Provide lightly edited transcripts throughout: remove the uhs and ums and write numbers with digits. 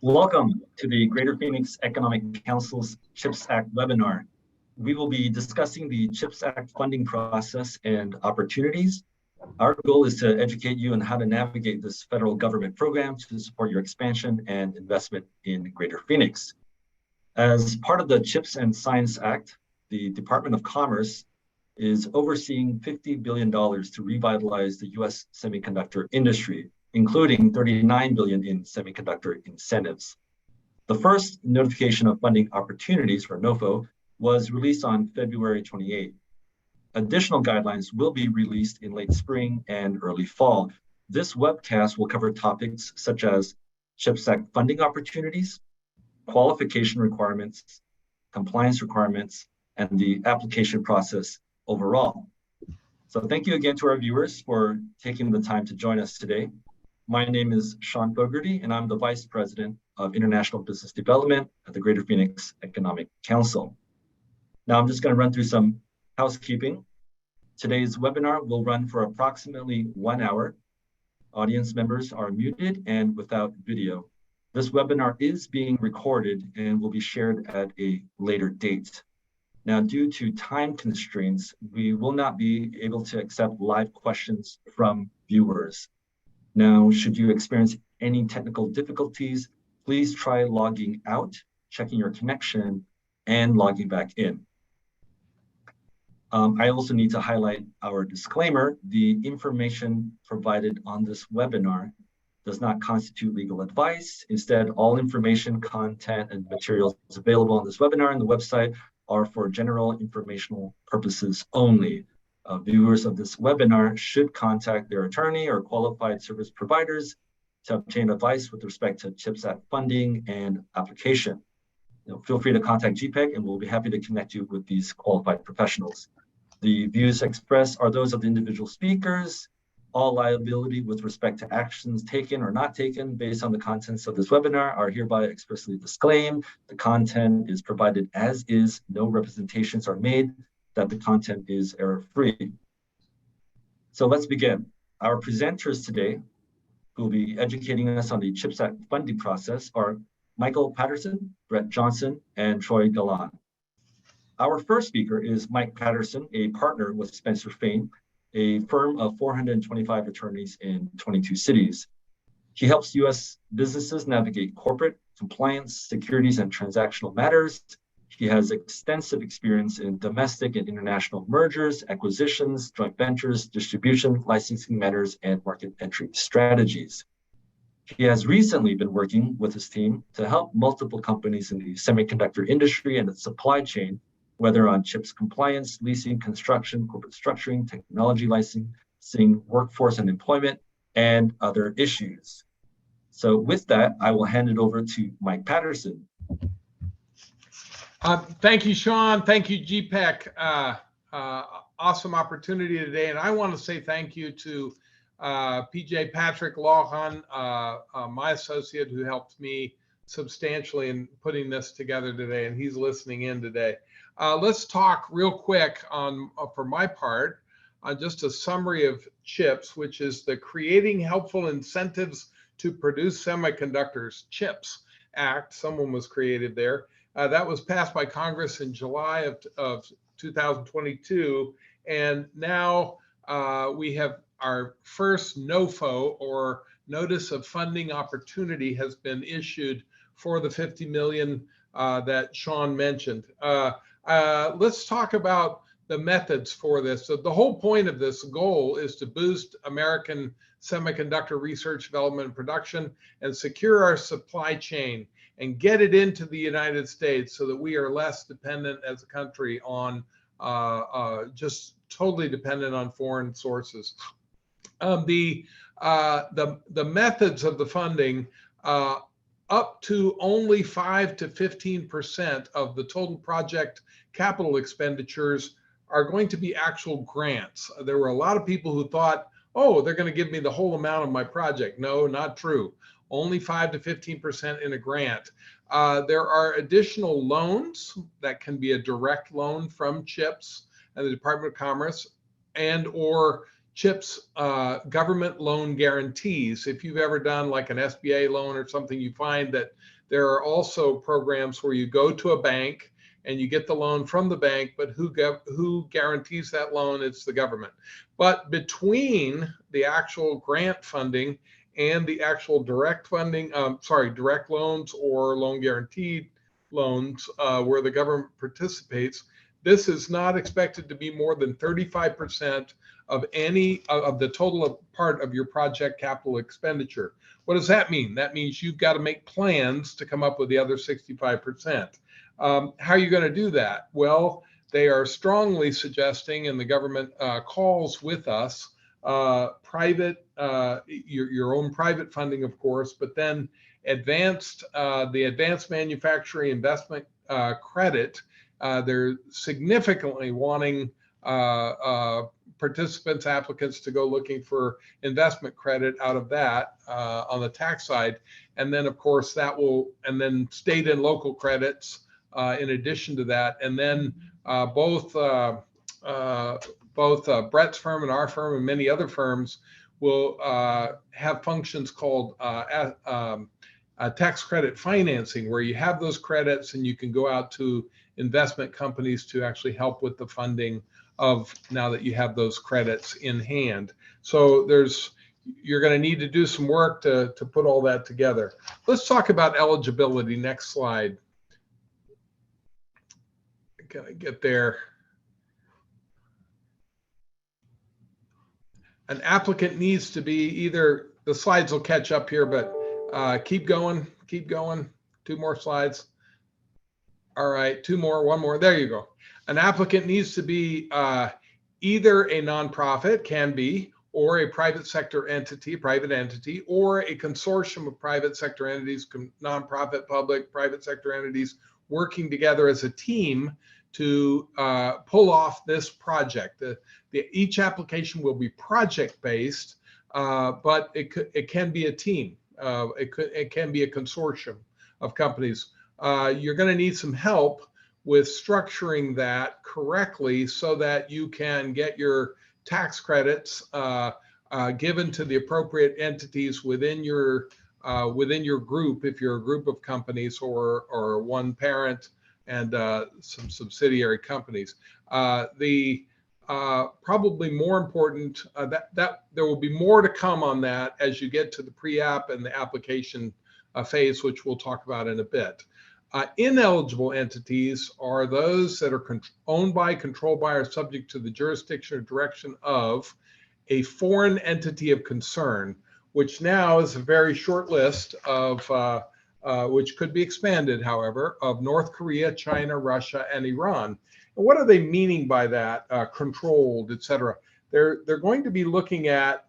Welcome to the Greater Phoenix Economic Council's CHIPS Act webinar. We will be discussing the CHIPS Act funding process and opportunities. Our goal is to educate you on how to navigate this federal government program to support your expansion and investment in Greater Phoenix. As part of the CHIPS and Science Act, the Department of Commerce is overseeing $50 billion to revitalize the U.S. semiconductor industry, including $39 billion in semiconductor incentives. The first notification of funding opportunities, for NOFO, was released on February 28. Additional guidelines will be released in late spring and early fall. This webcast will cover topics such as CHIPS Act funding opportunities, qualification requirements, compliance requirements, and the application process overall. So thank you again to our viewers for taking the time to join us today. My name is Sean Fogarty, and I'm the Vice President of International Business Development at the Greater Phoenix Economic Council. Now I'm just going to run through some housekeeping. Today's webinar will run for approximately 1 hour. Audience members are muted and without video. This webinar is being recorded and will be shared at a later date. Now, due to time constraints, we will not be able to accept live questions from viewers. Now, should you experience any technical difficulties, please try logging out, checking your connection, and logging back in. I also need to highlight our disclaimer. The information provided on this webinar does not constitute legal advice. Instead, all information, content, and materials available on this webinar and the website are for general informational purposes only. Viewers of this webinar should contact their attorney or qualified service providers to obtain advice with respect to CHIPS Act funding and application. Feel free to contact GPEC and we'll be happy to connect you with these qualified professionals. The views expressed are those of the individual speakers. All liability with respect to actions taken or not taken based on the contents of this webinar are hereby expressly disclaimed. The content is provided as is. No representations are made that the content is error-free. So let's begin. Our presenters today who will be educating us on the CHIPS Act funding process are Michael Patterson, Brett Johnson, and Troy Galan. Our first speaker is Mike Patterson, a partner with Spencer Fane, a firm of 425 attorneys in 22 cities. He helps U.S. businesses navigate corporate, compliance, securities, and transactional matters. He has extensive experience in domestic and international mergers, acquisitions, joint ventures, distribution, licensing matters, and market entry strategies. He has recently been working with his team to help multiple companies in the semiconductor industry and its supply chain, whether on CHIPS compliance, leasing, construction, corporate structuring, technology licensing, workforce and employment, and other issues. So with that, I will hand it over to Mike Patterson. Thank you, Sean. Thank you, GPEC. Awesome opportunity today. And I want to say thank you to PJ Patrick Lawhan, my associate who helped me substantially in putting this together today, and he's listening in today. Let's talk real quick on, for my part, on just a summary of CHIPS, which is the Creating Helpful Incentives to Produce Semiconductors, CHIPS Act. Someone was created there. That was passed by Congress in July of 2022. And now we have our first NOFO, or Notice of Funding Opportunity, has been issued for the $50 million that Sean mentioned. Let's talk about the methods for this. So the whole point of this goal is to boost American semiconductor research, development, and production, and secure our supply chain and get it into the United States so that we are less dependent as a country on just totally dependent on foreign sources. The methods of the funding, up to only 5 to 15% of the total project capital expenditures are going to be actual grants. There were a lot of people who thought, oh, they're going to give me the whole amount of my project. No, not true. Only 5 to 15% in a grant. There are additional loans that can be a direct loan from CHIPS and the Department of Commerce, and or CHIPS government loan guarantees. If you've ever done like an SBA loan or something, you find that there are also programs where you go to a bank and you get the loan from the bank, but who guarantees that loan? It's the government. But between the actual grant funding and the actual direct funding, direct loans or loan guaranteed loans where the government participates, this is not expected to be more than 35% of any of the total part of your project capital expenditure. What does that mean? That means you've got to make plans to come up with the other 65%. How are you going to do that? Well, they are strongly suggesting, and the government calls with us, private, your own private funding, of course, but then the advanced manufacturing investment credit. They're significantly wanting participants, applicants to go looking for investment credit out of that on the tax side. And then, of course, and then state and local credits in addition to that. And then both Brett's firm and our firm and many other firms will have functions called tax credit financing, where you have those credits and you can go out to investment companies to actually help with the funding of, now that you have those credits in hand. So you're going to need to do some work to put all that together. Let's talk about eligibility. Next slide. Can I get there? An applicant needs to be either, the slides will catch up here, but keep going. 2 more slides. All right, 2 more, 1 more. There you go. An applicant needs to be either a nonprofit, can be, or a private sector entity, private entity, or a consortium of private sector entities, nonprofit, public, private sector entities working together as a team to pull off this project. Each application will be project-based, but it can be a team. It can be a consortium of companies. You're going to need some help with structuring that correctly so that you can get your tax credits given to the appropriate entities within your group, if you're a group of companies or one parent and some subsidiary companies. Probably more important, that there will be more to come on that as you get to the pre-app and the application phase, which we'll talk about in a bit. Ineligible entities are those that are owned by, controlled by, or subject to the jurisdiction or direction of a foreign entity of concern, which now is a very short list of, which could be expanded, however, of North Korea, China, Russia, and Iran. And what are they meaning by that? Controlled, et cetera. They're going to be looking at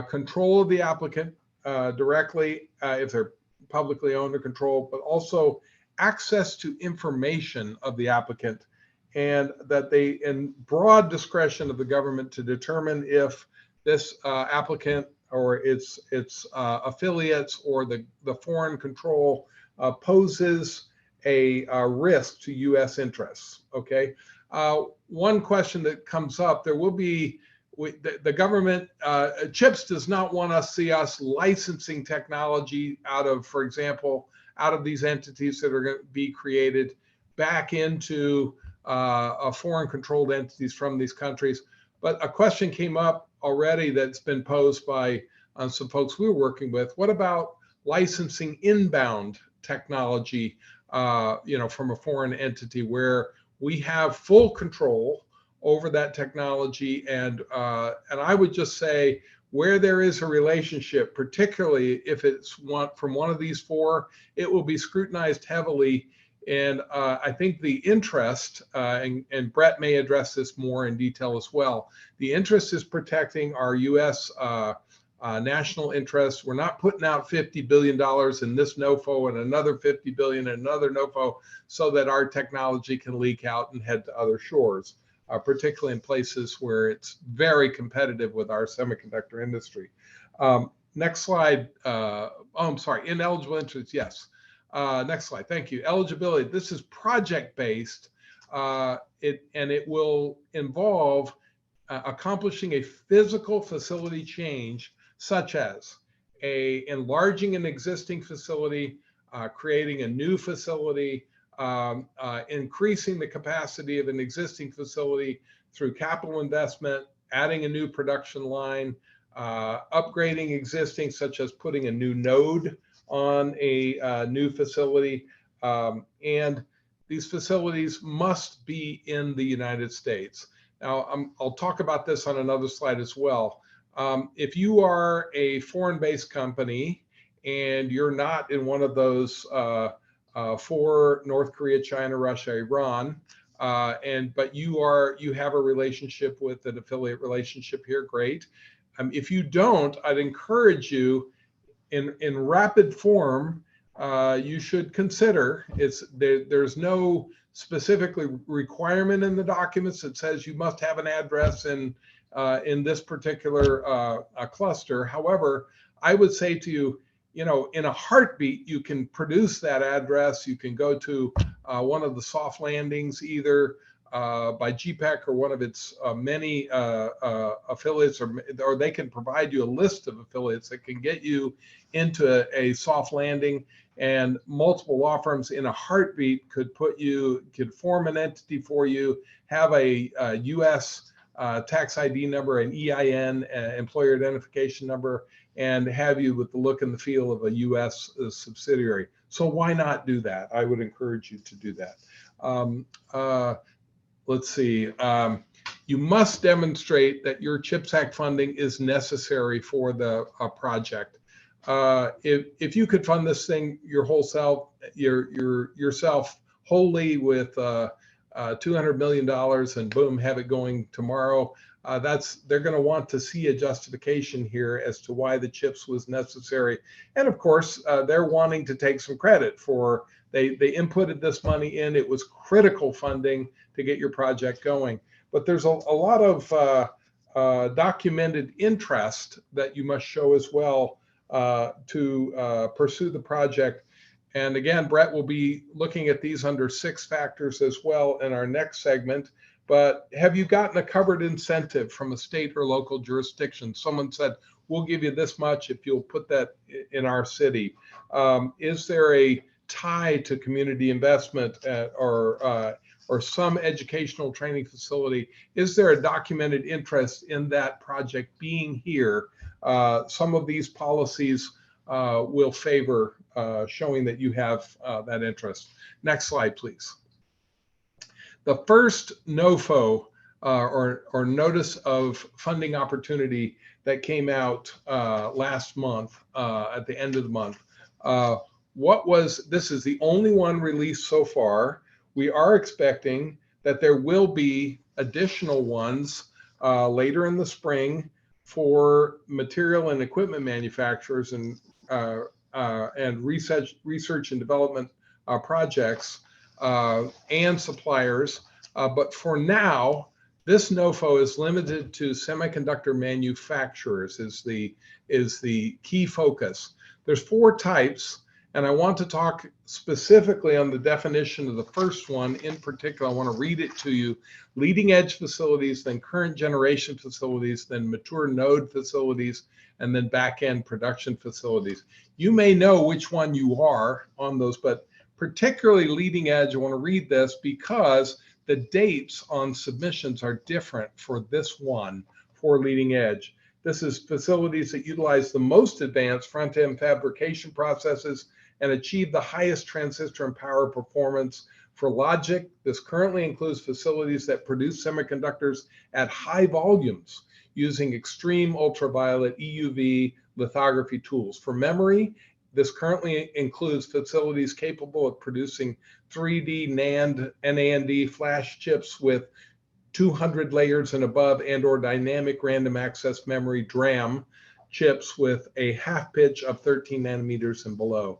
control of the applicant directly, if they're publicly owned or controlled, but also access to information of the applicant, and that they, in broad discretion of the government, to determine if this applicant or its affiliates or the foreign control poses a risk to U.S. interests. Okay. One question that comes up, there will be, the government, CHIPS does not want to see us licensing technology out of, for example, out of these entities that are going to be created back into foreign controlled entities from these countries. But a question came up already that's been posed by some folks we were working with. What about licensing inbound technology, from a foreign entity where we have full control over that technology? And I would just say, where there is a relationship, particularly if it's from one of these 4, it will be scrutinized heavily. And I think the interest, and Brett may address this more in detail as well, the interest is protecting our U.S. National interests. We're not putting out $50 billion in this NOFO and another $50 billion in another NOFO so that our technology can leak out and head to other shores, particularly in places where it's very competitive with our semiconductor industry. Next slide. I'm sorry, ineligible interests, yes. Next slide, thank you. Eligibility, this is project-based, and it will involve accomplishing a physical facility change, such as enlarging an existing facility, creating a new facility, increasing the capacity of an existing facility through capital investment, adding a new production line, upgrading existing, such as putting a new node on a new facility. And these facilities must be in the United States. Now, I'll talk about this on another slide as well. If you are a foreign-based company and you're not in one of those four, North Korea, China, Russia, Iran, but you have a relationship with an affiliate relationship here, great. If you don't, I'd encourage you in rapid form, you should consider, there's no specifically requirement in the documents that says you must have an address in this particular cluster. However, I would say to you, in a heartbeat, you can produce that address. You can go to one of the soft landings, either by GPEC or one of its many affiliates, or they can provide you a list of affiliates that can get you into a soft landing. And multiple law firms in a heartbeat could form an entity for you, have a U.S. Tax ID number, an EIN, employer identification number, and have you with the look and the feel of a U.S. subsidiary. So why not do that? I would encourage you to do that. Let's see. You must demonstrate that your CHIPS Act funding is necessary for the project. If you could fund this thing yourself wholly with $200 million and boom, have it going tomorrow, they're going to want to see a justification here as to why the CHIPS was necessary. And of course, they're wanting to take some credit for, they inputted this money in, it was critical funding to get your project going. But there's a lot of documented interest that you must show as well to pursue the project. And again, Brett will be looking at these under 6 factors as well in our next segment. But have you gotten a covered incentive from a state or local jurisdiction? Someone said, we'll give you this much if you'll put that in our city. Is there a tie to community investment or some educational training facility? Is there a documented interest in that project being here? Some of these policies will favor showing that you have that interest. Next slide, please. The first NOFO or notice of funding opportunity that came out last month at the end of the month. This is the only one released so far. We are expecting that there will be additional ones later in the spring for material and equipment manufacturers and research and development projects and suppliers. But for now, this NOFO is limited to semiconductor manufacturers is the key focus. There's 4 types, and I want to talk specifically on the definition of the first one in particular. I want to read it to you. Leading edge facilities, then current generation facilities, then mature node facilities, and then back-end production facilities. You may know which one you are on those, but particularly leading edge, I want to read this because the dates on submissions are different for this one for leading edge. This is facilities that utilize the most advanced front-end fabrication processes and achieve the highest transistor and power performance. For logic, this currently includes facilities that produce semiconductors at high volumes using extreme ultraviolet EUV lithography tools. For memory, this currently includes facilities capable of producing 3D NAND flash chips with 200 layers and above, and or dynamic random access memory DRAM chips with a half pitch of 13 nanometers and below.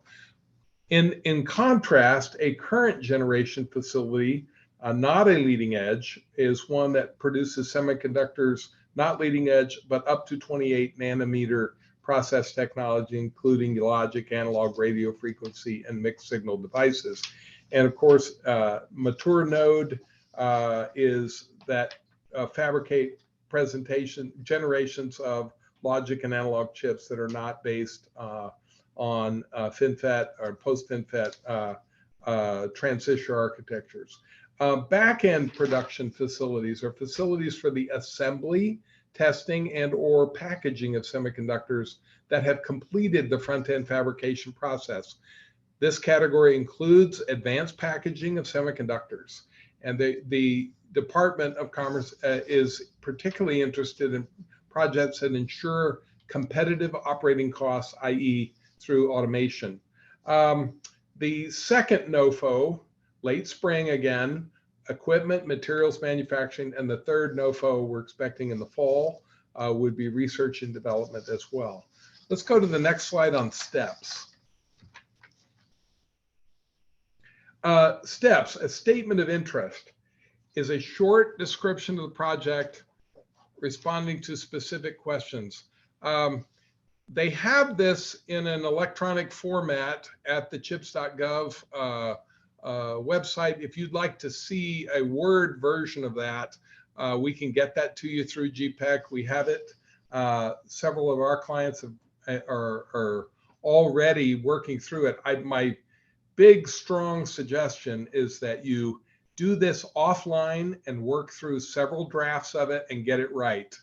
In contrast, a current generation facility, not a leading edge, is one that produces semiconductors, not leading edge, but up to 28 nanometer process technology, including logic, analog, radio frequency, and mixed signal devices. And of course, mature node is that fabricate generations of logic and analog chips that are not based on FinFET or post-FinFET transistor architectures. Back-end production facilities are facilities for the assembly, testing, and or packaging of semiconductors that have completed the front-end fabrication process. This category includes advanced packaging of semiconductors. And the Department of Commerce is particularly interested in projects that ensure competitive operating costs, i.e. through automation. The second NOFO, late spring again, equipment, materials manufacturing, and the third NOFO we're expecting in the fall would be research and development as well. Let's go to the next slide on steps. Steps, a statement of interest, is a short description of the project responding to specific questions. They have this in an electronic format at the chips.gov website. If you'd like to see a Word version of that, we can get that to you through GPEC. We have it. Several of our clients are already working through it. My big, strong suggestion is that you do this offline and work through several drafts of it and get it right.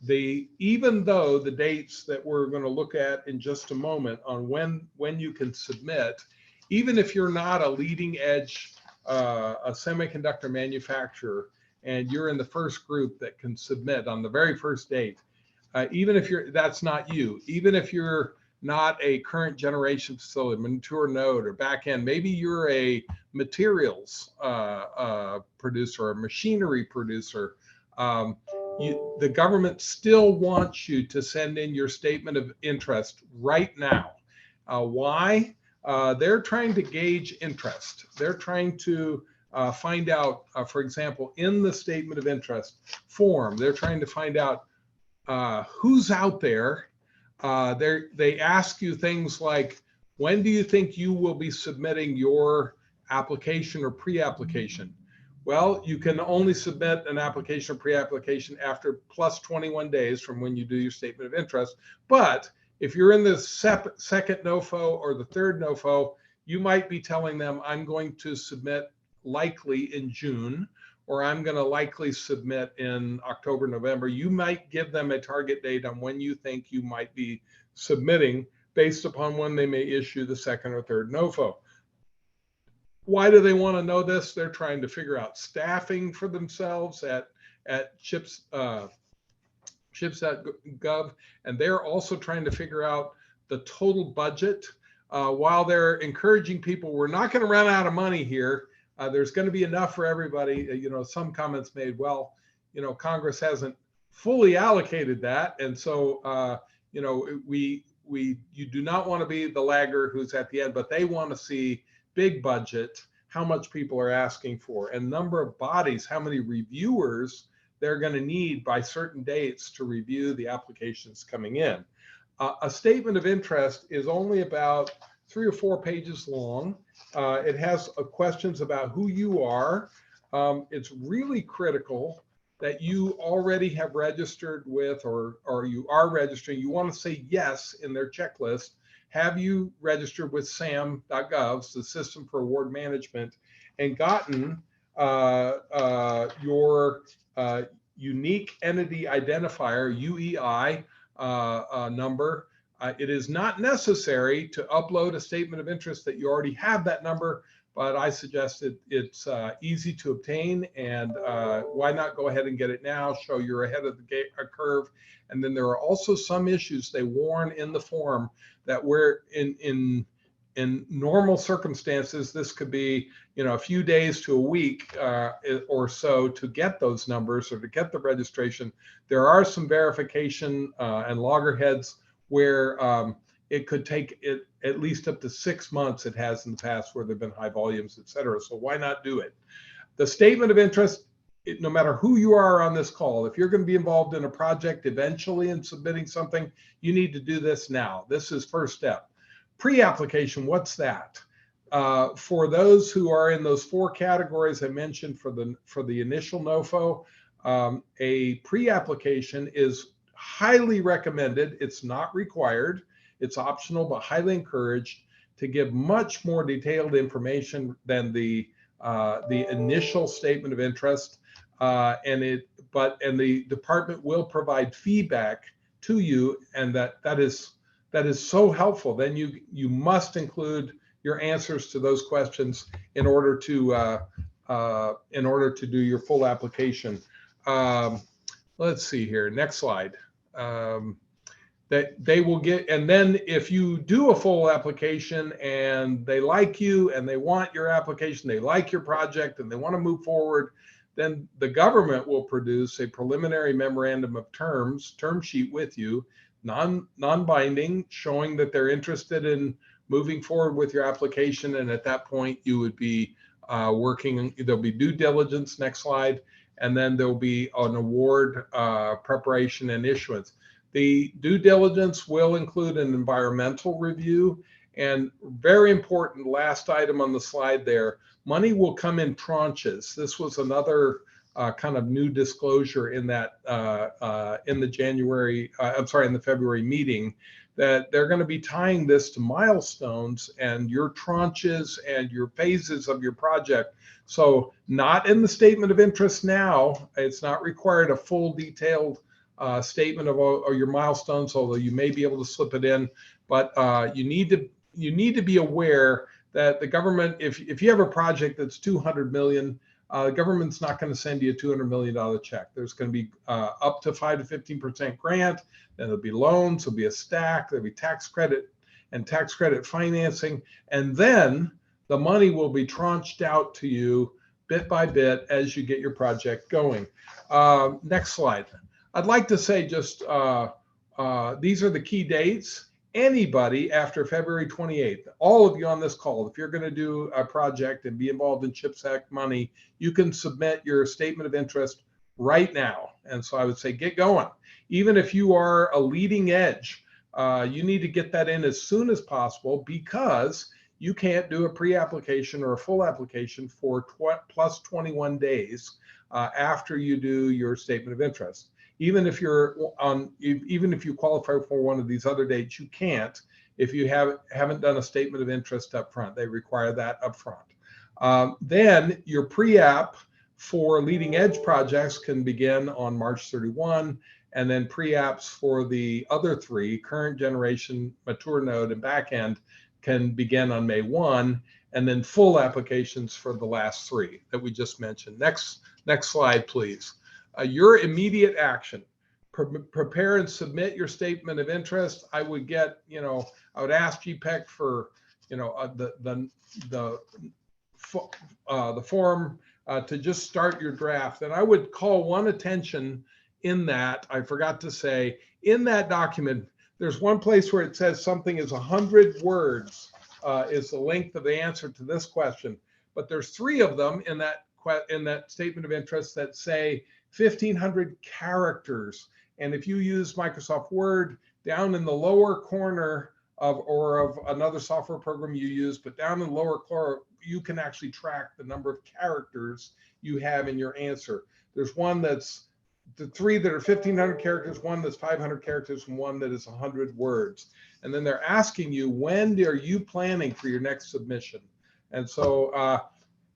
Even though the dates that we're going to look at in just a moment on when you can submit, even if you're not a leading edge a semiconductor manufacturer and you're in the first group that can submit on the very first date, even if that's not you, even if you're not a current generation facility, mature node or back end, maybe you're a materials producer or machinery producer, the government still wants you to send in your statement of interest right now. Why? They're trying to gauge interest. They're trying to find out, for example, in the statement of interest form, they're trying to find out who's out there. They ask you things like, when do you think you will be submitting your application or pre-application? Well, you can only submit an application or pre-application after plus 21 days from when you do your statement of interest. But if you're in the second NOFO or the third NOFO, you might be telling them, I'm going to submit likely in June, or I'm going to likely submit in October, November. You might give them a target date on when you think you might be submitting based upon when they may issue the second or third NOFO. Why do they want to know this? They're trying to figure out staffing for themselves at chips.gov, and they're also trying to figure out the total budget. While they're encouraging people, we're not going to run out of money here. There's going to be enough for everybody. Some comments made, well, Congress hasn't fully allocated that, and so you do not want to be the lagger who's at the end, but they want to see big budget, how much people are asking for, and number of bodies, how many reviewers they're going to need by certain dates to review the applications coming in. A statement of interest is only about 3 or 4 pages long. It has questions about who you are. It's really critical that you already have registered with or you are registering. You want to say yes in their checklist. Have you registered with SAM.gov, the System for Award Management, and gotten your unique entity identifier, UEI number? It is not necessary to upload a statement of interest that you already have that number, but I suggest it's easy to obtain, and why not go ahead and get it now, show you're ahead of the curve. And then there are also some issues they warn in the form that where in normal circumstances, this could be a few days to a week or so to get those numbers or to get the registration. There are some verification and loggerheads where it could take it at least up to 6 months. It has in the past where there've been high volumes, et cetera. So why not do it? The statement of interest, no matter who you are on this call, if you're going to be involved in a project eventually and submitting something, you need to do this now. This is first step. Pre-application, what's that? For those who are in those 4 categories I mentioned for the initial NOFO, A pre-application is highly recommended. It's not required. It's optional, but highly encouraged to give much more detailed information than the initial statement of interest. And the department will provide feedback to you, and that is so helpful. Then you must include your answers to those questions in order to do your full application. Let's see here. Next slide. That they will get, and then if you do a full application and they like you and they want your application, they like your project and they want to move forward, then the government will produce a preliminary memorandum of terms, term sheet with you, non-binding, showing that they're interested in moving forward with your application. And at that point, you would be working, there'll be due diligence, next slide, and then there'll be an award preparation and issuance. The due diligence will include an environmental review, and very important, last item on the slide there, money will come in tranches. This was another kind of new disclosure in that in the February meeting, that they're going to be tying this to milestones and your tranches and your phases of your project. So not in the statement of interest now, it's not required a full detailed statement of all your milestones, although you may be able to slip it in, but you need to be aware that the government, if you have a project that's 200 million, the government's not going to send you a $200 million check. There's going to be up to 5 to 15% grant, then there'll be loans, there'll be a stack, there'll be tax credit and tax credit financing, and then the money will be tranched out to you bit by bit as you get your project going. Next slide. I'd like to say just these are the key dates. Anybody after February 28th, all of you on this call, if you're going to do a project and be involved in CHIPS Act money, you can submit your statement of interest right now. And so I would say get going. Even if you are a leading edge, you need to get that in as soon as possible, because you can't do a pre-application or a full application for plus 21 days after you do your statement of interest. Even if you qualify for one of these other dates, you can't if you haven't done a statement of interest up front. They require that up front. Then your pre-app for leading edge projects can begin on March 31, and then pre-apps for the other three, current generation, mature node, and backend, can begin on May 1, and then full applications for the last three that we just mentioned. Next slide, please. Your immediate action: prepare and submit your statement of interest. I would ask GPEC for, the form to just start your draft. And I would call one attention in that, I forgot to say, in that document, there's one place where it says something is 100 words is the length of the answer to this question. But there's 3 of them in that statement of interest that say 1,500 characters. And if you use Microsoft Word, down in the lower corner of another software program you use, but down in the lower corner, you can actually track the number of characters you have in your answer. There's one that's the 3 that are 1,500 characters, one that's 500 characters, and one that is 100 words. And then they're asking you, when are you planning for your next submission? And so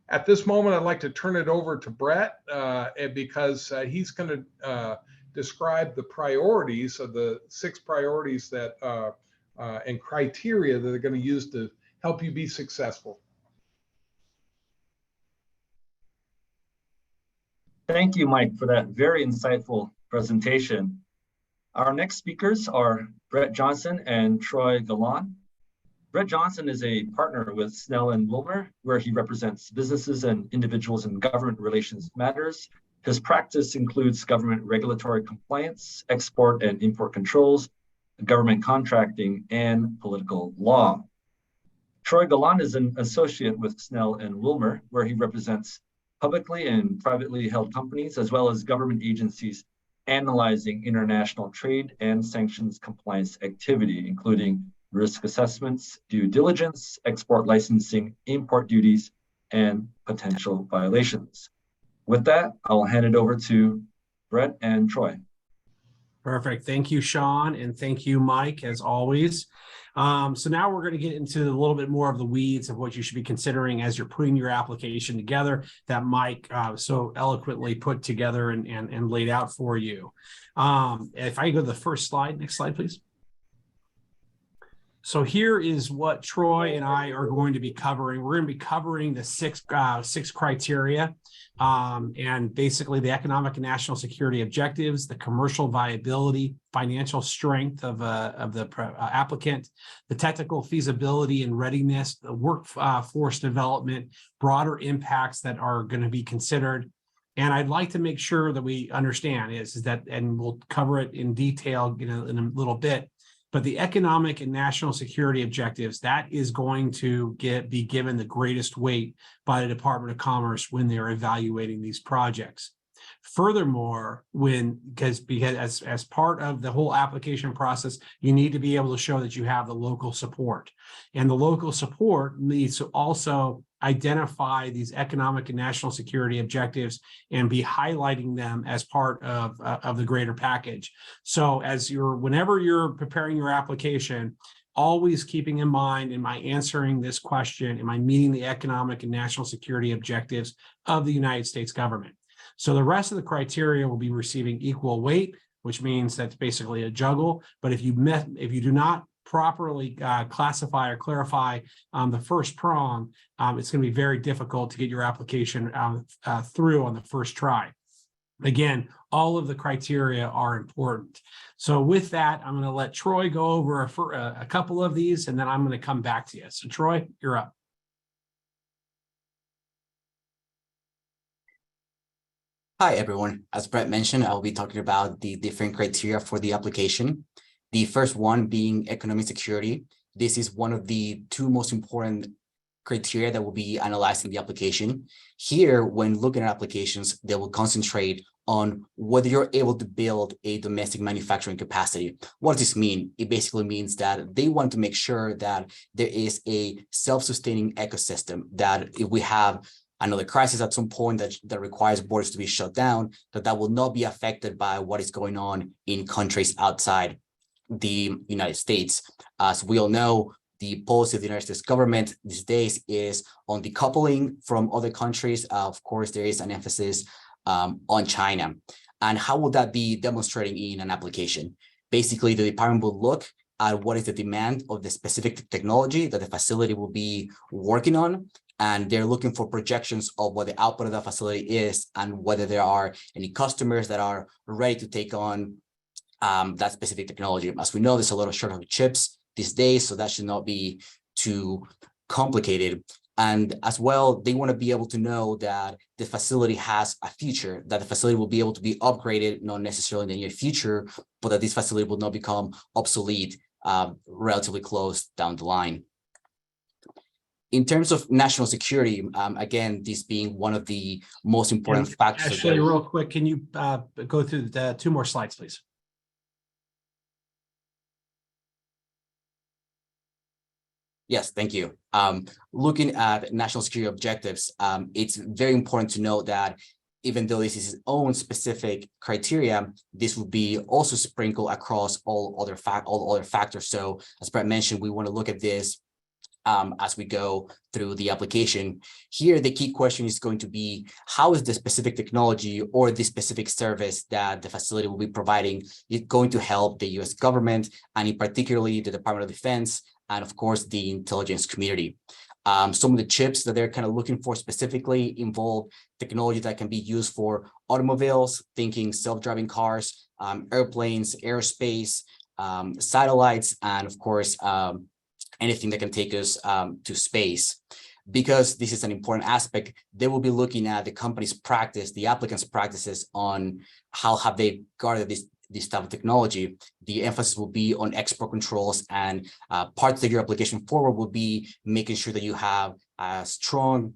at this moment, I'd like to turn it over to Brett because he's going to describe the priorities of the 6 priorities that and criteria that they're going to use to help you be successful. Thank you, Mike, for that very insightful presentation. Our next speakers are Brett Johnson and Troy Galan. Brett Johnson is a partner with Snell and Wilmer, where he represents businesses and individuals in government relations matters. His practice includes government regulatory compliance, export and import controls, government contracting, and political law. Troy Galan is an associate with Snell and Wilmer, where he represents publicly and privately held companies, as well as government agencies analyzing international trade and sanctions compliance activity, including risk assessments, due diligence, export licensing, import duties, and potential violations. With that, I'll hand it over to Brett and Troy. Perfect. Thank you, Sean, and thank you, Mike, as always. So now we're going to get into a little bit more of the weeds of what you should be considering as you're putting your application together that Mike so eloquently put together and laid out for you. If I go to the first slide, next slide, please. So here is what Troy and I are going to be covering. We're going to be covering the six criteria, and basically the economic and national security objectives, the commercial viability, financial strength of the applicant, the technical feasibility and readiness, the workforce development, broader impacts that are going to be considered. And I'd like to make sure that we understand is that, and we'll cover it in detail, in a little bit. But the economic and national security objectives, that is going to be given the greatest weight by the Department of Commerce when they're evaluating these projects. Furthermore, because as part of the whole application process, you need to be able to show that you have the local support. And the local support needs to also identify these economic and national security objectives and be highlighting them as part of the greater package. So whenever you're preparing your application, always keeping in mind, am I answering this question? Am I meeting the economic and national security objectives of the United States government? So the rest of the criteria will be receiving equal weight, which means that's basically a juggle. But if you do not properly classify or clarify the first prong, it's going to be very difficult to get your application through on the first try. Again, all of the criteria are important. So with that, I'm going to let Troy go over a couple of these, and then I'm going to come back to you. So Troy, you're up. Hi, everyone. As Brett mentioned, I will be talking about the different criteria for the application. The first one being economic security. This is one of the two most important criteria that will be analyzed in the application. Here, when looking at applications, they will concentrate on whether you're able to build a domestic manufacturing capacity. What does this mean? It basically means that they want to make sure that there is a self-sustaining ecosystem, that if we have another crisis at some point that requires borders to be shut down, that will not be affected by what is going on in countries outside the United States. As we all know, the policy of the United States government these days is on decoupling from other countries. Of course, there is an emphasis on China. And how will that be demonstrating in an application? Basically, the department will look at what is the demand of the specific technology that the facility will be working on. And they're looking for projections of what the output of the facility is and whether there are any customers that are ready to take on that specific technology. As we know, there's a lot of shortage of chips these days, so that should not be too complicated. And as well, they want to be able to know that the facility has a future, that the facility will be able to be upgraded, not necessarily in the near future, but that this facility will not become obsolete relatively close down the line. In terms of national security, again, this being one of the most important factors. Actually, real quick, can you go through the two more slides, please? Yes, thank you. Looking at national security objectives, it's very important to note that even though this is its own specific criteria, this will be also sprinkled across all other factors. So as Brett mentioned, we want to look at this as we go through the application. Here, the key question is going to be, how is the specific technology or the specific service that the facility will be providing going to help the US government, and in particularly the Department of Defense, and of course, the intelligence community. Some of the chips that they're kind of looking for specifically involve technology that can be used for automobiles, thinking self-driving cars, airplanes, aerospace, satellites, and of course, anything that can take us to space. Because this is an important aspect, they will be looking at the company's practice, the applicant's practices on how have they guarded this type of technology. The emphasis will be on export controls, and part of your application forward will be making sure that you have a strong,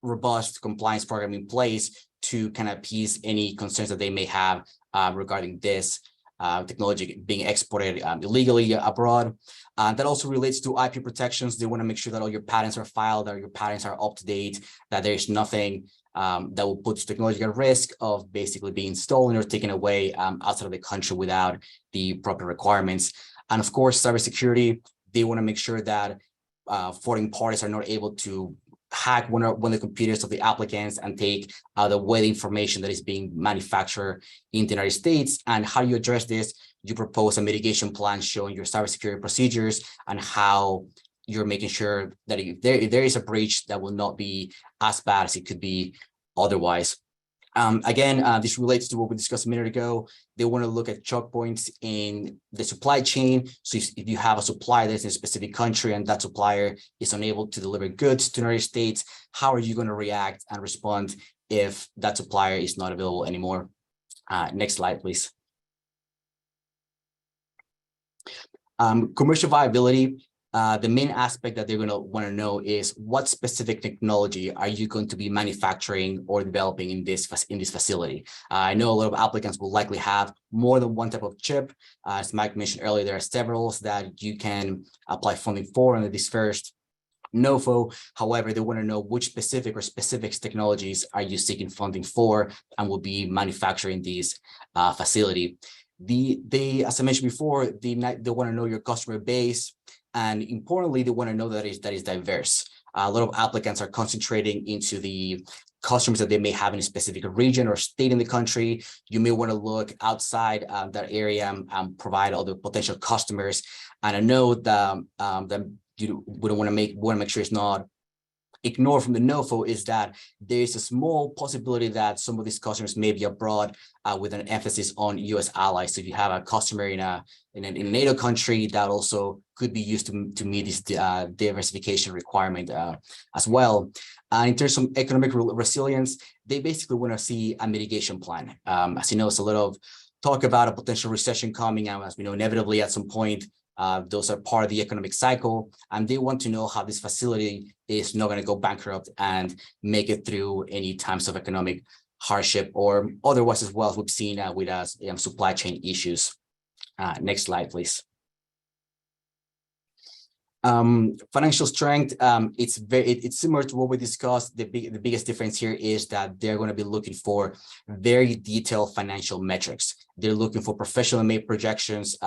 robust compliance program in place to kind of appease any concerns that they may have regarding this. technology being exported illegally abroad. That also relates to IP protections. They want to make sure that all your patents are filed, that your patents are up to date, that there's nothing that will put technology at risk of basically being stolen or taken away outside of the country without the proper requirements. And of course, cybersecurity, they want to make sure that foreign parties are not able to hack one of the computers of the applicants and take the web information that is being manufactured in the United States. And how you address this, you propose a mitigation plan showing your cybersecurity procedures and how you're making sure that if there is a breach, that will not be as bad as it could be otherwise. Again, this relates to what we discussed a minute ago. They want to look at choke points in the supply chain. So if you have a supplier that's in a specific country and that supplier is unable to deliver goods to the United States, how are you going to react and respond if that supplier is not available anymore? Next slide, please. Commercial viability. The main aspect that they're going to want to know is what specific technology are you going to be manufacturing or developing in this facility. I know a lot of applicants will likely have more than one type of chip. As Mike mentioned earlier, there are several that you can apply funding for under this first NOFO. However, they want to know which specific technologies are you seeking funding for and will be manufacturing these facility. As I mentioned before, they want to know your customer base. And importantly, they want to know that is diverse. A lot of applicants are concentrating into the customers that they may have in a specific region or state in the country. You may want to look outside that area and provide other potential customers. And I know that you wouldn't want to make sure it's not ignored from the NOFO is that there is a small possibility that some of these customers may be abroad with an emphasis on U.S. allies. So if you have a customer in a NATO country, that also could be used to meet this diversification requirement as well. In terms of economic resilience, they basically want to see a mitigation plan. As you know, it's a lot of talk about a potential recession coming, and as we know, inevitably at some point, those are part of the economic cycle, and they want to know how this facility is not going to go bankrupt and make it through any times of economic hardship or otherwise as well, as we've seen with supply chain issues. Next slide, please. Financial strength, it's similar to what we discussed. The biggest difference here is that they're going to be looking for very detailed financial metrics. They're looking for professionally made projections.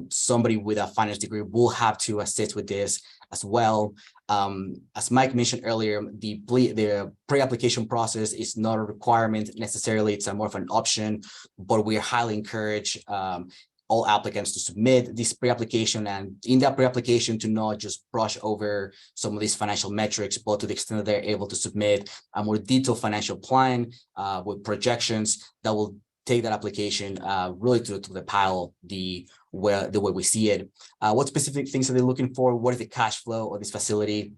Somebody with a finance degree will have to assist with this as well. As Mike mentioned earlier, the pre-application process is not a requirement necessarily. It's more of an option, but we highly encourage all applicants to submit this pre-application, and in that pre-application to not just brush over some of these financial metrics, but to the extent that they're able to submit a more detailed financial plan with projections that will take that application really to the pile the way we see it. What specific things are they looking for? What is the cash flow of this facility?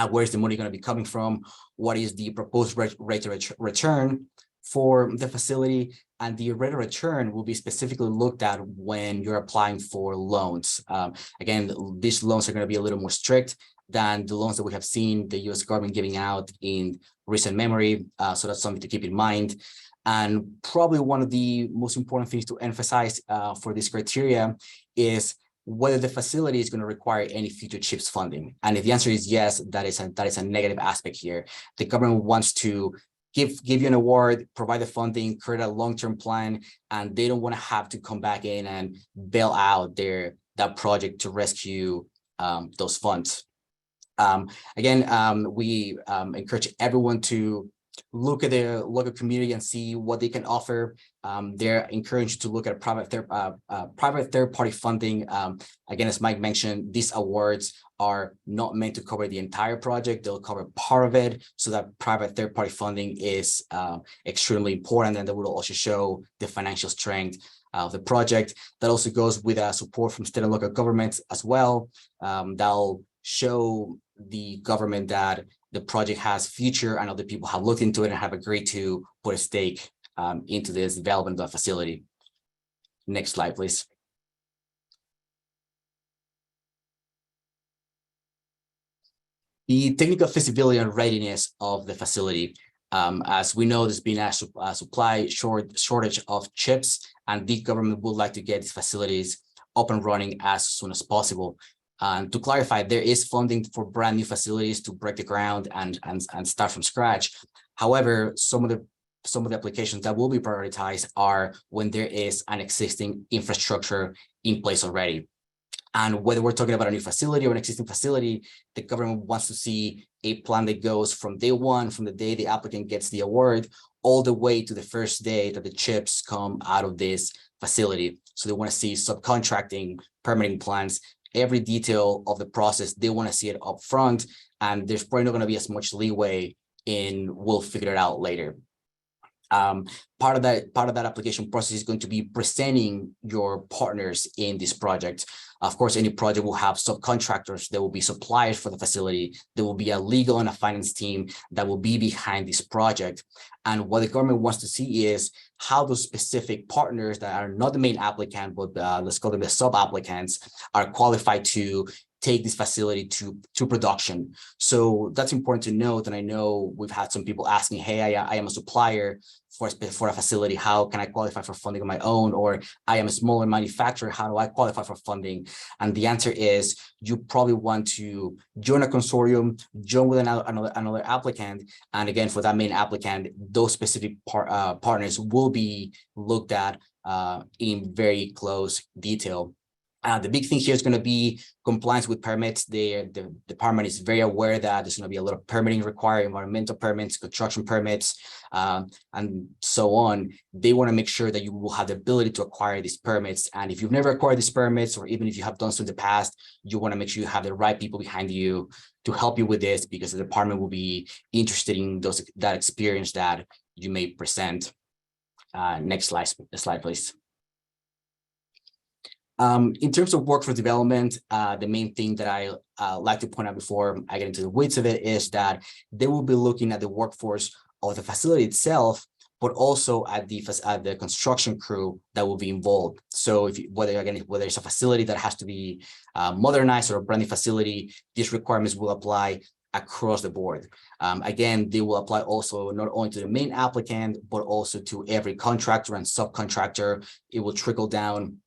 Where is the money going to be coming from? What is the proposed rate of return for the facility? And the rate of return will be specifically looked at when you're applying for loans. Again, these loans are going to be a little more strict than the loans that we have seen the U.S. government giving out in recent memory. So that's something to keep in mind. And probably one of the most important things to emphasize for this criteria is whether the facility is going to require any future CHIPS funding. And if the answer is yes, that is a negative aspect here. The government wants to give you an award, provide the funding, create a long-term plan, and they don't want to have to come back in and bail out that project to rescue those funds. Again, we encourage everyone to look at the local community and see what they can offer. They're encouraged to look at private third-party funding. Again, as Mike mentioned, these awards are not meant to cover the entire project. They'll cover part of it, so that private third-party funding is extremely important, and that will also show the financial strength of the project. That also goes with support from state and local governments as well. That'll show the government that the project has future and other people have looked into it and have agreed to put a stake into this development of the facility. Next slide, please. The technical feasibility and readiness of the facility. As we know, there's been a supply shortage of chips, and the government would like to get these facilities up and running as soon as possible. To clarify, there is funding for brand new facilities to break the ground and start from scratch. However, some of the applications that will be prioritized are when there is an existing infrastructure in place already. And whether we're talking about a new facility or an existing facility, the government wants to see a plan that goes from day one, from the day the applicant gets the award, all the way to the first day that the chips come out of this facility. So they want to see subcontracting, permitting plans, every detail of the process. They want to see it up front, and there's probably not going to be as much leeway in we'll figure it out later. Part of that application process is going to be presenting your partners in this project. Of course, any project will have subcontractors. There will be suppliers for the facility. There will be a legal and a finance team that will be behind this project. And what the government wants to see is how those specific partners that are not the main applicant, but let's call them the sub-applicants, are qualified to take this facility to production. So that's important to note. And I know we've had some people asking, hey, I am a supplier for a facility. How can I qualify for funding on my own? Or I am a smaller manufacturer. How do I qualify for funding? And the answer is you probably want to join a consortium, join with another applicant. And again, for that main applicant, those specific partners will be looked at in very close detail. The big thing here is going to be compliance with permits. The department is very aware that there's going to be a lot of permitting required, environmental permits, construction permits, and so on. They want to make sure that you will have the ability to acquire these permits. And if you've never acquired these permits, or even if you have done so in the past, you want to make sure you have the right people behind you to help you with this, because the department will be interested in that experience that you may present. Next slide, please. In terms of workforce development, the main thing that I like to point out before I get into the weeds of it is that they will be looking at the workforce of the facility itself, but also at the construction crew that will be involved. So whether it's a facility that has to be modernized or a brand new facility, these requirements will apply across the board. Again, they will apply also not only to the main applicant, but also to every contractor and subcontractor. It will trickle down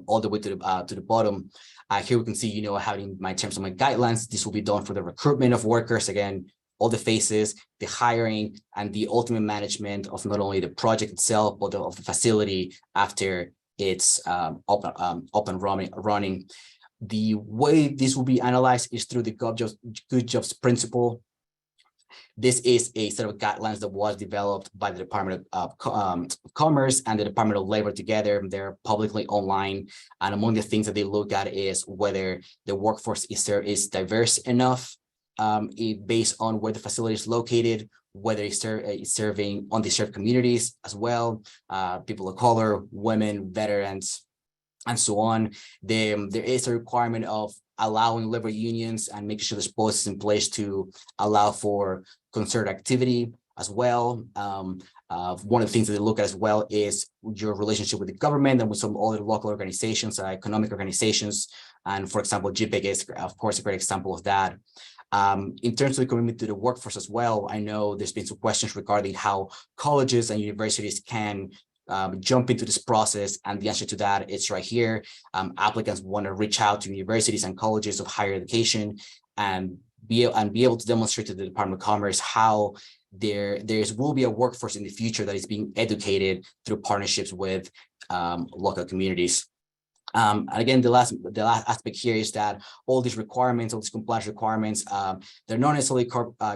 all the way to the bottom. Here we can see, having my terms of my guidelines. This will be done for the recruitment of workers. Again, all the phases, the hiring, and the ultimate management of not only the project itself, but of the facility after it's up and running. The way this will be analyzed is through the good jobs principle. This is a set of guidelines that was developed by the Department of Commerce and the Department of Labor together. They're publicly online. And among the things that they look at is whether the workforce is diverse enough based on where the facility is located, whether it's serving underserved communities as well, people of color, women, veterans, and so on. There is a requirement of allowing labor unions and making sure there's policies in place to allow for concerted activity as well. One of the things that they look at as well is your relationship with the government and with some other local organizations, economic organizations. And for example, GPEC is, of course, a great example of that. In terms of the commitment to the workforce as well, I know there's been some questions regarding how colleges and universities can jump into this process, and the answer to that is right here. Applicants want to reach out to universities and colleges of higher education and be able to demonstrate to the Department of Commerce how there will be a workforce in the future that is being educated through partnerships with local communities. And again, the last aspect here is that all these requirements, all these compliance requirements, they're not necessarily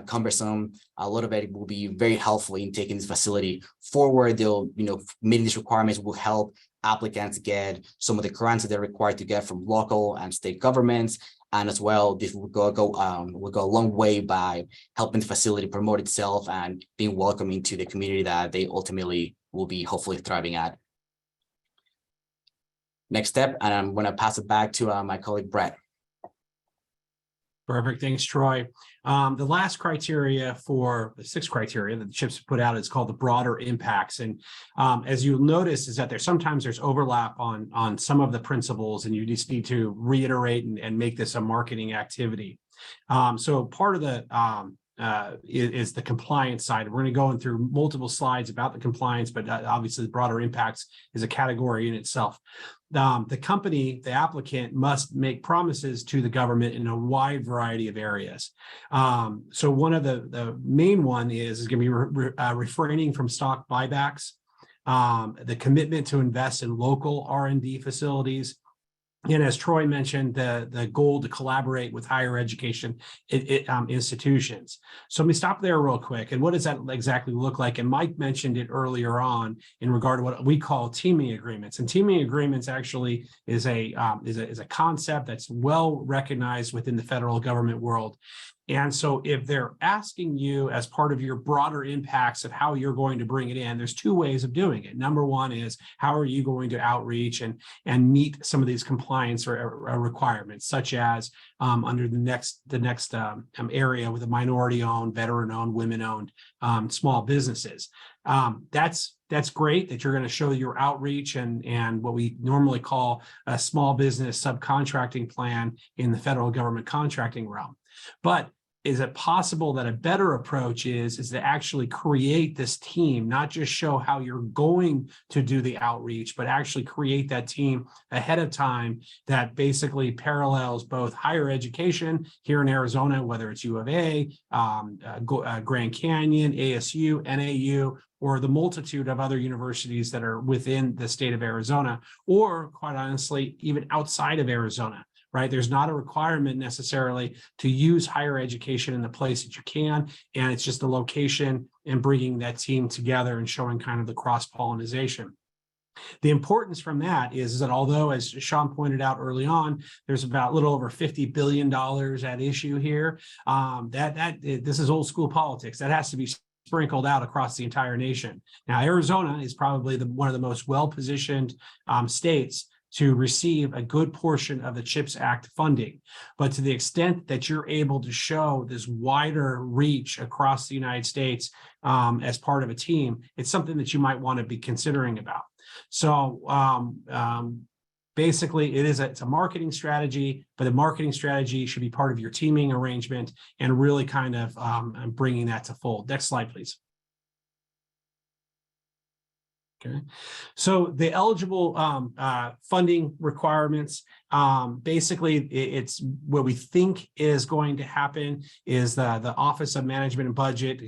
cumbersome. A lot of it will be very helpful in taking this facility forward. They'll, meeting these requirements will help applicants get some of the grants that they're required to get from local and state governments. And as well, this will go a long way by helping the facility promote itself and being welcoming to the community that they ultimately will be hopefully thriving at. Next step, and I'm going to pass it back to my colleague, Brett. Perfect. Thanks, Troy. The last criteria for the 6 criteria that the CHIPS put out is called the broader impacts. And as you'll notice is that sometimes there's overlap on some of the principles, and you just need to reiterate and make this a marketing activity. So part of the is the compliance side. We're going to go through multiple slides about the compliance, but obviously the broader impacts is a category in itself. The company, the applicant, must make promises to the government in a wide variety of areas. So one of the main one is going to be refraining from stock buybacks, the commitment to invest in local R&D facilities, and as Troy mentioned, the goal to collaborate with higher education institutions. So let me stop there real quick. And what does that exactly look like? And Mike mentioned it earlier on in regard to what we call teaming agreements. And teaming agreements actually is a concept that's well recognized within the federal government world. And so if they're asking you as part of your broader impacts of how you're going to bring it in, there's two ways of doing it. Number one is how are you going to outreach and meet some of these compliance requirements, such as under the next area with a minority-owned, veteran-owned, women-owned small businesses. That's great that you're going to show your outreach and what we normally call a small business subcontracting plan in the federal government contracting realm. But is it possible that a better approach is to actually create this team, not just show how you're going to do the outreach, but actually create that team ahead of time that basically parallels both higher education here in Arizona, whether it's U of A, Grand Canyon, ASU, NAU, or the multitude of other universities that are within the state of Arizona, or quite honestly, even outside of Arizona. Right? There's not a requirement necessarily to use higher education in the place that you can, and it's just the location and bringing that team together and showing kind of the cross-pollination. The importance from that is that although, as Sean pointed out early on, there's about a little over $50 billion at issue here, this is old school politics. That has to be sprinkled out across the entire nation. Now, Arizona is probably one of the most well-positioned states to receive a good portion of the CHIPS Act funding. But to the extent that you're able to show this wider reach across the United States as part of a team, it's something that you might want to be considering about. So basically, it's a marketing strategy, but the marketing strategy should be part of your teaming arrangement and really kind of bringing that to fold. Next slide, please. Okay, so the eligible funding requirements, basically it's what we think is going to happen is the Office of Management and Budget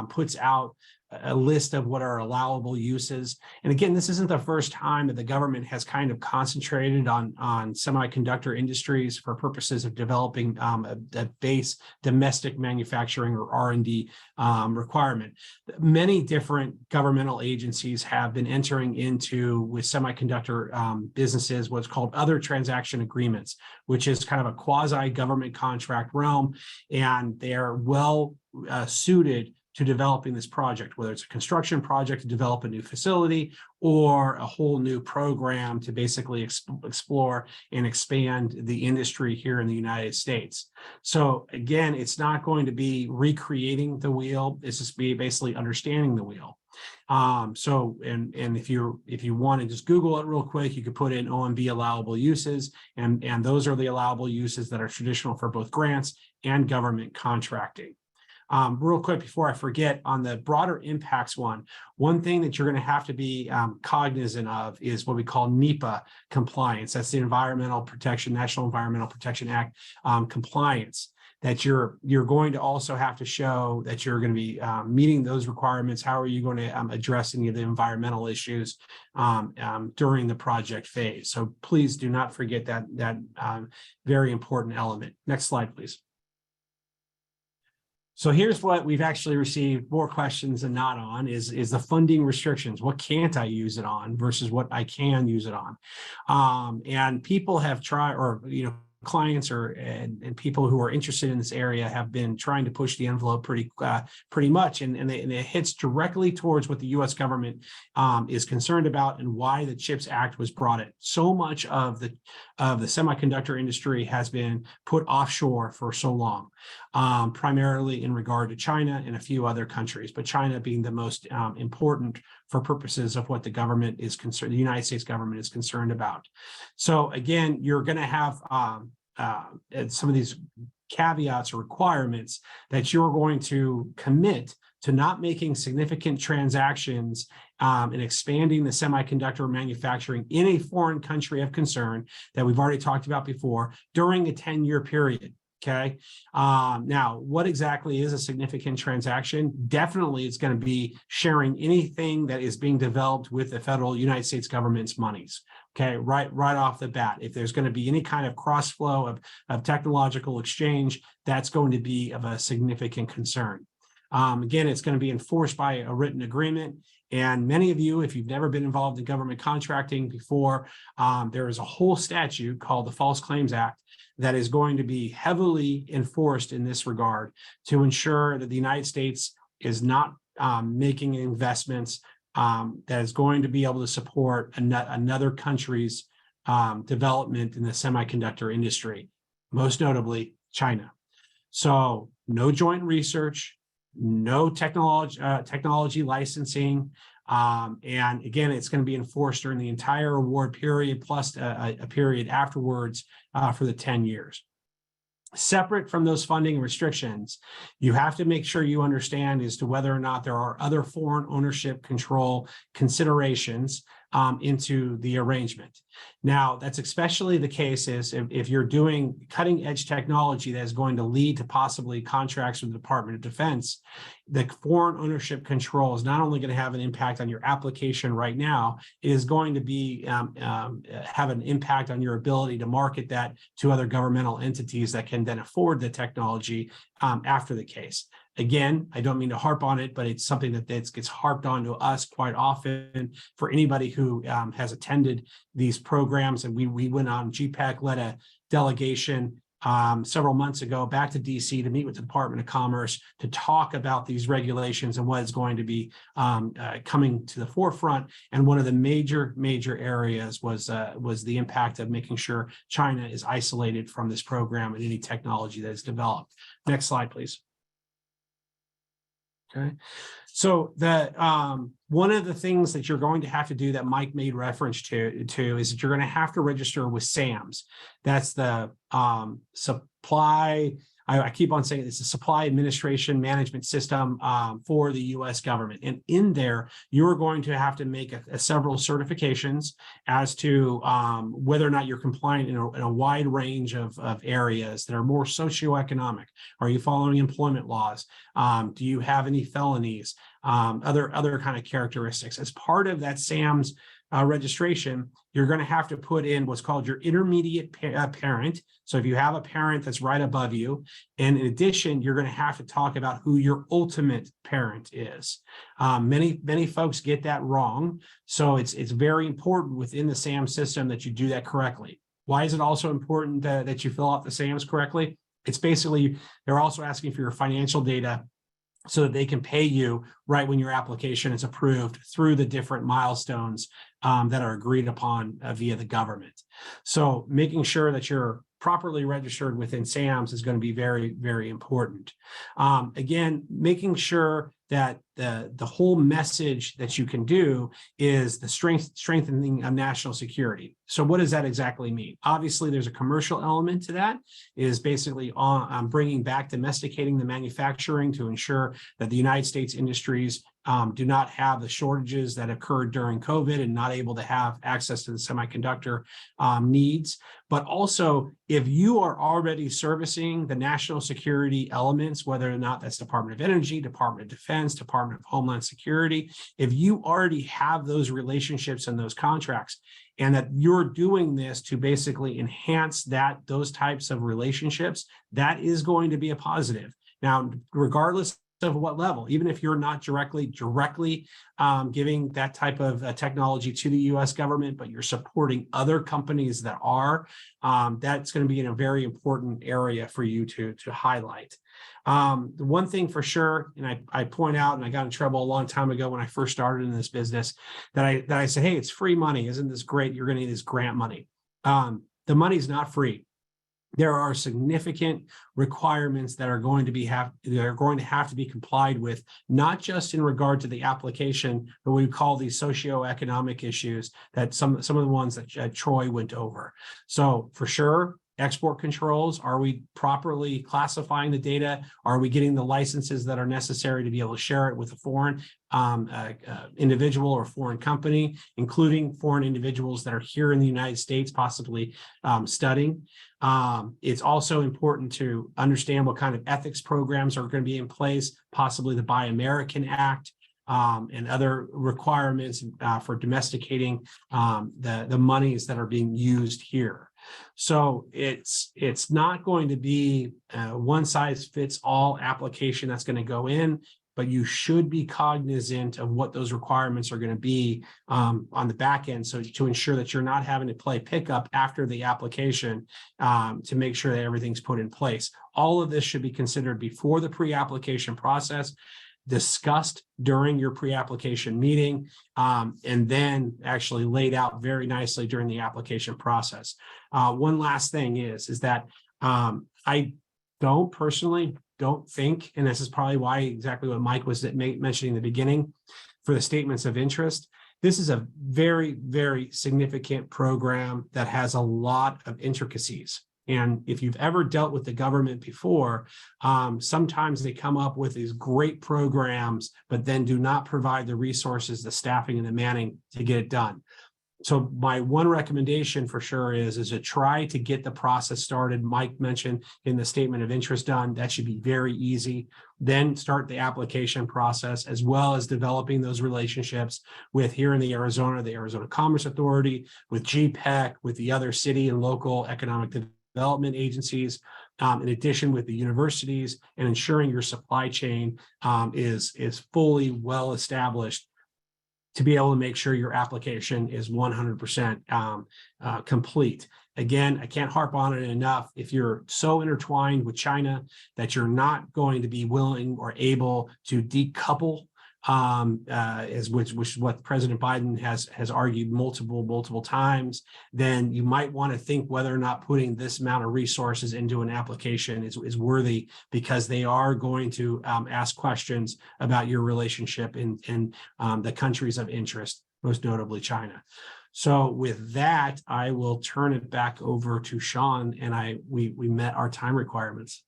puts out a list of what are allowable uses. And again, this isn't the first time that the government has kind of concentrated on semiconductor industries for purposes of developing a base domestic manufacturing or R&D requirement. Many different governmental agencies have been entering into with semiconductor businesses what's called other transaction agreements, which is kind of a quasi-government contract realm, and they are well suited to developing this project, whether it's a construction project to develop a new facility or a whole new program to basically explore and expand the industry here in the United States. So again, it's not going to be recreating the wheel. It's just be basically understanding the wheel. So if you want to just Google it real quick, you could put in OMB allowable uses, and those are the allowable uses that are traditional for both grants and government contracting. Real quick before I forget, on the broader impacts one thing that you're going to have to be cognizant of is what we call NEPA compliance. That's the National Environmental Protection Act compliance. That you're going to also have to show that you're going to be meeting those requirements. How are you going to address any of the environmental issues during the project phase? So please do not forget that very important element. Next slide, please. So here's what we've actually received more questions than not on is the funding restrictions. What can't I use it on versus what I can use it on? And people have tried, or clients and people who are interested in this area have been trying to push the envelope pretty much, and it hits directly towards what the U.S. government is concerned about and why the CHIPS Act was brought in. So much of the semiconductor industry has been put offshore for so long, primarily in regard to China and a few other countries, but China being the most important for purposes of what the government is concerned, the United States government is concerned about. So again, you're going to have some of these caveats or requirements that you're going to commit to not making significant transactions and expanding the semiconductor manufacturing in a foreign country of concern that we've already talked about before during a 10-year period. Okay. Now, what exactly is a significant transaction? Definitely, it's going to be sharing anything that is being developed with the federal United States government's monies. Okay, right off the bat. If there's going to be any kind of cross flow of technological exchange, that's going to be of a significant concern. Again, it's going to be enforced by a written agreement. And many of you, if you've never been involved in government contracting before, there is a whole statute called the False Claims Act that is going to be heavily enforced in this regard to ensure that the United States is not making investments that is going to be able to support another country's development in the semiconductor industry, most notably China. So no joint research, no technology licensing. And again, it's going to be enforced during the entire award period plus a period afterwards for the 10 years. Separate from those funding restrictions, you have to make sure you understand as to whether or not there are other foreign ownership control considerations into the arrangement. Now, that's especially the case is if you're doing cutting edge technology that is going to lead to possibly contracts with the Department of Defense, the foreign ownership control is not only going to have an impact on your application right now, it is going to be have an impact on your ability to market that to other governmental entities that can then afford the technology after the case. Again, I don't mean to harp on it, but it's something that gets harped on to us quite often for anybody who has attended these programs. And we went on, GPEC led a delegation several months ago back to DC to meet with the Department of Commerce to talk about these regulations and what is going to be coming to the forefront. And one of the major areas was the impact of making sure China is isolated from this program and any technology that is developed. Next slide, please. Okay, so one of the things that you're going to have to do that Mike made reference to is that you're going to have to register with SAMS. That's the supply. I keep on saying it's a supply administration management system for the U.S. government. And in there, you're going to have to make several certifications as to whether or not you're compliant in a wide range of areas that are more socioeconomic. Are you following employment laws? Do you have any felonies? Other kind of characteristics. As part of that SAMS registration, you're going to have to put in what's called your intermediate parent. So if you have a parent that's right above you, and in addition, you're going to have to talk about who your ultimate parent is. Many folks get that wrong. So it's very important within the SAMS system that you do that correctly. Why is it also important that you fill out the SAMS correctly? It's basically, they're also asking for your financial data so that they can pay you right when your application is approved through the different milestones that are agreed upon via the government. So making sure that you're properly registered within SAMS is going to be very, very important. Again, making sure that the whole message that you can do is the strengthening of national security. So what does that exactly mean? Obviously, there's a commercial element to that. It is basically on bringing back domesticating the manufacturing to ensure that the United States industries do not have the shortages that occurred during COVID and not able to have access to the semiconductor needs. But also, if you are already servicing the national security elements, whether or not that's Department of Energy, Department of Defense, Department of Homeland Security, if you already have those relationships and those contracts, and that you're doing this to basically enhance those types of relationships, that is going to be a positive. Now, regardless of what level, even if you're not directly giving that type of technology to the U.S. government, but you're supporting other companies that are, that's going to be in a very important area for you to highlight. The one thing for sure, and I point out, and I got in trouble a long time ago when I first started in this business, that I said, hey, it's free money. Isn't this great? You're going to need this grant money. The money's not free. There are significant requirements that are going to have to be complied with, not just in regard to the application, but we call these socioeconomic issues that some of the ones that Troy went over. So for sure, export controls? Are we properly classifying the data? Are we getting the licenses that are necessary to be able to share it with a foreign individual or foreign company, including foreign individuals that are here in the United States, possibly studying? It's also important to understand what kind of ethics programs are going to be in place, possibly the Buy American Act, and other requirements for domesticating the monies that are being used here. So it's not going to be a one size fits all application that's going to go in, but you should be cognizant of what those requirements are going to be on the back end, so to ensure that you're not having to play pickup after the application to make sure that everything's put in place. All of this should be considered before the pre-application process, discussed during your pre-application meeting, and then actually laid out very nicely during the application process. One last thing is that I don't think, and this is probably why exactly what Mike was mentioning in the beginning, for the statements of interest, this is a very, very significant program that has a lot of intricacies. And if you've ever dealt with the government before, sometimes they come up with these great programs, but then do not provide the resources, the staffing, and the manning to get it done. So my one recommendation for sure is to try to get the process started. Mike mentioned in the statement of interest done. That should be very easy. Then start the application process, as well as developing those relationships with here in the Arizona Commerce Authority, with GPEC, with the other city and local economic development agencies, in addition with the universities, and ensuring your supply chain is fully well established to be able to make sure your application is 100% complete. Again, I can't harp on it enough. If you're so intertwined with China that you're not going to be willing or able to decouple, which is what President Biden has argued multiple times, then you might want to think whether or not putting this amount of resources into an application is worthy, because they are going to ask questions about your relationship in the countries of interest, most notably China. So with that, I will turn it back over to Sean, and we met our time requirements.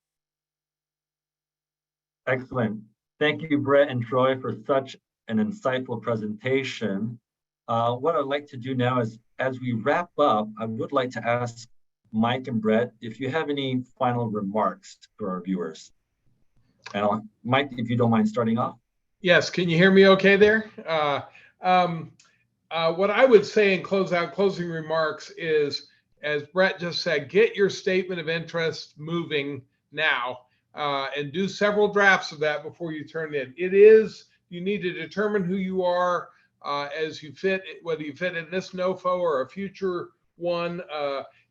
Excellent. Thank you, Brett and Troy, for such an insightful presentation. What I'd like to do now is, as we wrap up, I would like to ask Mike and Brett if you have any final remarks for our viewers. And Mike, if you don't mind starting off. Yes, can you hear me okay there? What I would say in closing remarks is, as Brett just said, get your statement of interest moving now. And do several drafts of that before you turn it in. You need to determine who you are as you fit, whether you fit in this NOFO or a future one.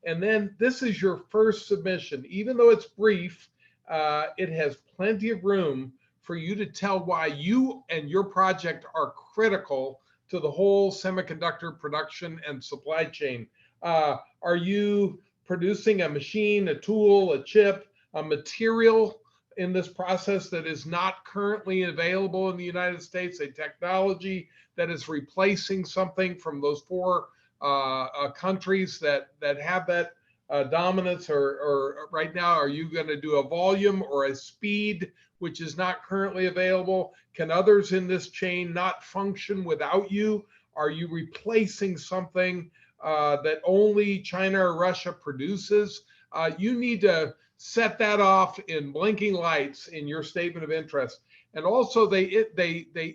And then this is your first submission. Even though it's brief, it has plenty of room for you to tell why you and your project are critical to the whole semiconductor production and supply chain. Are you producing a machine, a tool, a chip, a material in this process that is not currently available in the United States, a technology that is replacing something from those four countries that have that dominance, or right now, are you going to do a volume or a speed which is not currently available? Can others in this chain not function without you? Are you replacing something that only China or Russia produces? You need to set that off in blinking lights in your statement of interest. And also they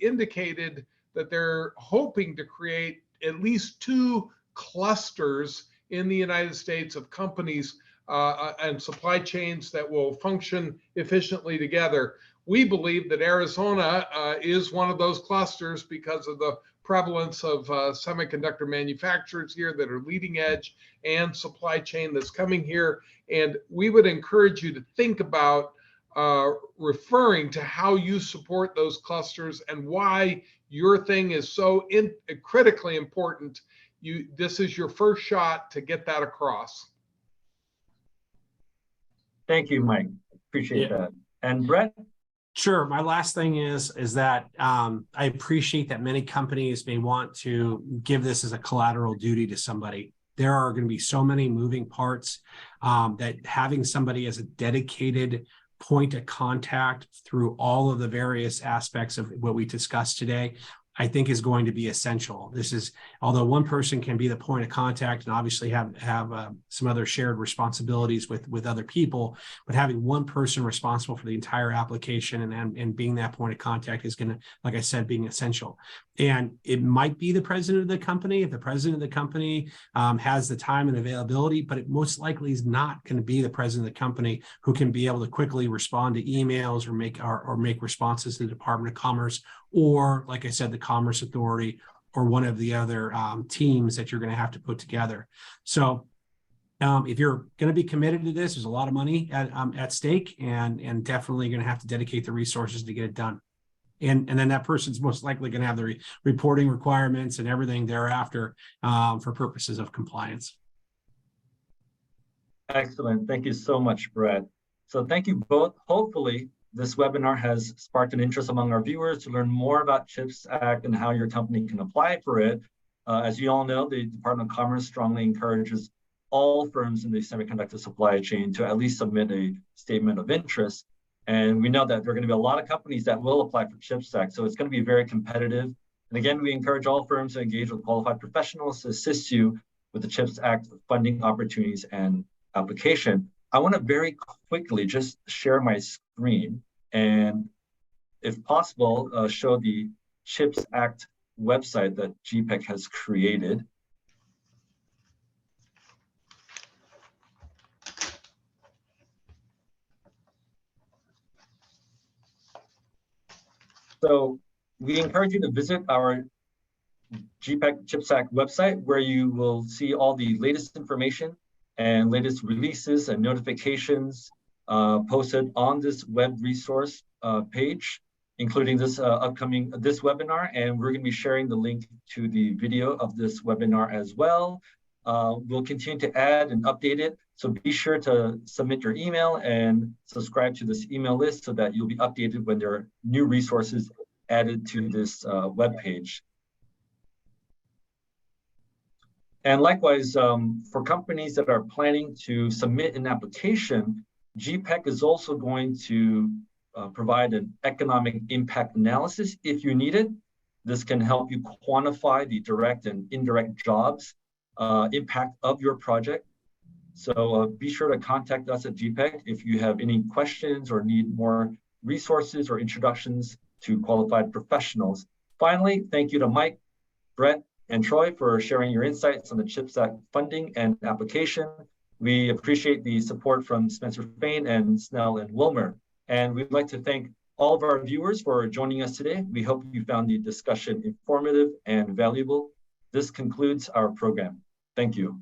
indicated that they're hoping to create at least 2 clusters in the United States of companies and supply chains that will function efficiently together. We believe that Arizona is one of those clusters because of the prevalence of semiconductor manufacturers here that are leading edge and supply chain that's coming here. And we would encourage you to think about referring to how you support those clusters and why your thing is so critically important. This is your first shot to get that across. Thank you, Mike. Appreciate that. And Brett? Sure. My last thing is that I appreciate that many companies may want to give this as a collateral duty to somebody. there are going to be so many moving parts that having somebody as a dedicated point of contact through all of the various aspects of what we discussed today, I think is going to be essential. This is, although one person can be the point of contact and obviously have some other shared responsibilities with other people, but having one person responsible for the entire application and being that point of contact is going to, like I said, being essential. And it might be the president of the company, if the president of the company has the time and availability, but it most likely is not going to be the president of the company who can be able to quickly respond to emails or make responses to the Department of Commerce, or, like I said, the Commerce Authority, or one of the other teams that you're going to have to put together. So if you're going to be committed to this, there's a lot of money at stake, and definitely going to have to dedicate the resources to get it done. And then that person's most likely going to have the reporting requirements and everything thereafter for purposes of compliance. Excellent. Thank you so much, Brett. So thank you both. Hopefully, this webinar has sparked an interest among our viewers to learn more about CHIPS Act and how your company can apply for it. As you all know, the Department of Commerce strongly encourages all firms in the semiconductor supply chain to at least submit a statement of interest. And we know that there are going to be a lot of companies that will apply for CHIPS Act, so it's going to be very competitive. And again, we encourage all firms to engage with qualified professionals to assist you with the CHIPS Act funding opportunities and application. I want to very quickly just share my screen and, if possible, show the CHIPS Act website that GPEC has created. So we encourage you to visit our GPEC CHIPS Act website, where you will see all the latest information and latest releases and notifications posted on this web resource page, including this this webinar. And we're going to be sharing the link to the video of this webinar as well. We'll continue to add and update it. So be sure to submit your email and subscribe to this email list so that you'll be updated when there are new resources added to this web page. And likewise, for companies that are planning to submit an application, GPEC is also going to provide an economic impact analysis if you need it. This can help you quantify the direct and indirect jobs impact of your project. So be sure to contact us at GPEC if you have any questions or need more resources or introductions to qualified professionals. Finally, thank you to Mike, Brett, and Troy for sharing your insights on the CHIPS Act funding and application. We appreciate the support from Spencer Fane and Snell and Wilmer. And we'd like to thank all of our viewers for joining us today. We hope you found the discussion informative and valuable. This concludes our program. Thank you.